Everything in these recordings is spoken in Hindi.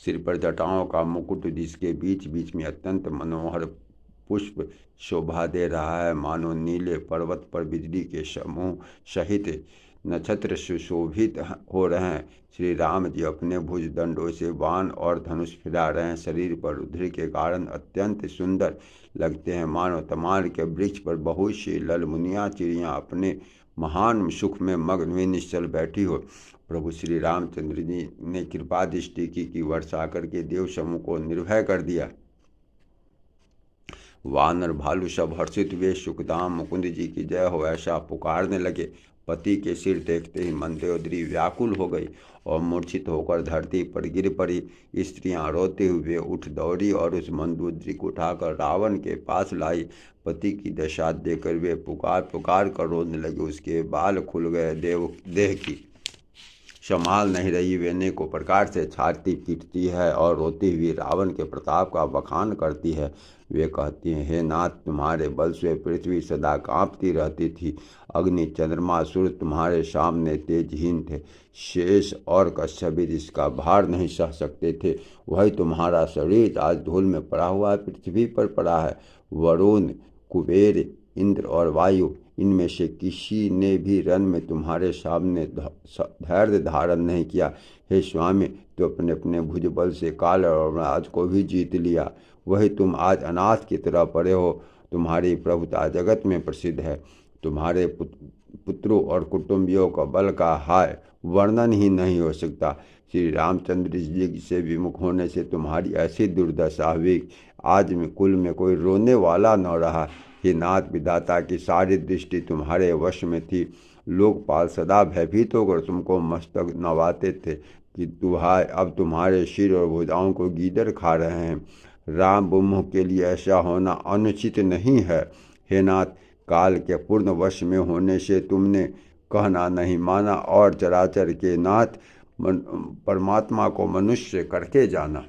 सिर पर जटाओं का मुकुट, जिसके बीच बीच में अत्यंत मनोहर पुष्प शोभा दे रहा है, मानो नीले पर्वत पर बिजली के समूह सहित नक्षत्र सुशोभित हो रहे हैं। श्री राम जी अपने भुजदंडों से बाण और धनुष फैला रहे हैं। शरीर पर रुधिर के कारण अत्यंत सुंदर लगते हैं, मानो तमाल के वृक्ष पर बहुत सी ललमुनिया चिड़ियाँ अपने महान सुख में मग्न हुई निश्चल बैठी हो। प्रभु श्री रामचंद्र जी ने कृपा दृष्टि की वर्षा करके देव समूह को निर्भय कर दिया। वानर भालू सब हर्षित हुए, सुखदाम मुकुंद जी की जय हो ऐसा पुकारने लगे। पति के सिर देखते ही मंदोदरी व्याकुल हो गई और मूर्छित होकर धरती पर गिर पड़ी। स्त्रियां रोते हुए उठ दौड़ी और उस मंदोदरी को उठाकर रावण के पास लाई। पति की दशा देखकर वे पुकार पुकार कर रोने लगे। उसके बाल खुल गए, देह की संभाल नहीं रही, वे अनेकों प्रकार से छाती पीटती है और रोती हुई रावण के प्रताप का बखान करती है। वे कहती हैं, हे नाथ, तुम्हारे बल से पृथ्वी सदा कांपती रहती थी। अग्नि, चंद्रमा, सूर्य तुम्हारे सामने तेजहीन थे। शेष और कश्यप भी इसका भार नहीं सह सकते थे। वही तुम्हारा शरीर आज धूल में पड़ा हुआ पृथ्वी पर पड़ा है। वरुण, कुबेर, इंद्र और वायु, इनमें से किसी ने भी रण में तुम्हारे सामने धैर्य धारण नहीं किया। हे स्वामी, तो अपने अपने भुजबल से काल और राज को भी जीत लिया। वही तुम आज अनाथ की तरह पड़े हो। तुम्हारी प्रभुता जगत में प्रसिद्ध है। तुम्हारे पुत्रों और कुटुंबियों का बल का हाय वर्णन ही नहीं हो सकता। श्री रामचंद्र जी से विमुख होने से तुम्हारी ऐसी दुर्दशा हुई, आज में कुल में कोई रोने वाला न रहा। हे नाथ, विधाता की सारी दृष्टि तुम्हारे वश में थी। लोकपाल सदा भयभीत होकर तुमको मस्तक नवाते थे कि दुहाय, अब तुम्हारे सिर और भुजाओं को गीदड़ खा रहे हैं। राम विमुख के लिए ऐसा होना अनुचित नहीं है। हे नाथ, काल के पूर्ण वश में होने से तुमने कहना नहीं माना और चराचर के नाथ परमात्मा को मनुष्य करके जाना।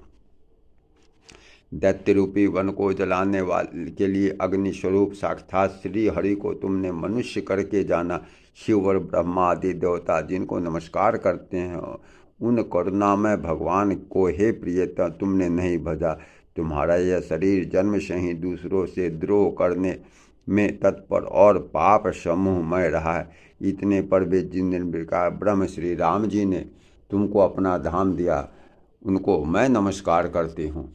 दैत्य रूपी वन को जलाने वाले के लिए अग्नि स्वरूप साक्षात श्री हरि को तुमने मनुष्य करके जाना। शिव और ब्रह्मा आदि देवता जिनको नमस्कार करते हैं, उन करुणामय भगवान को हे प्रियतम तुमने नहीं भजा। तुम्हारा यह शरीर जन्म से ही दूसरों से द्रोह करने में तत्पर और पाप समूहमय रहा है। इतने पर भी जिन निर्विकार ब्रह्म श्री राम जी ने तुमको अपना धाम दिया, उनको मैं नमस्कार करती हूँ।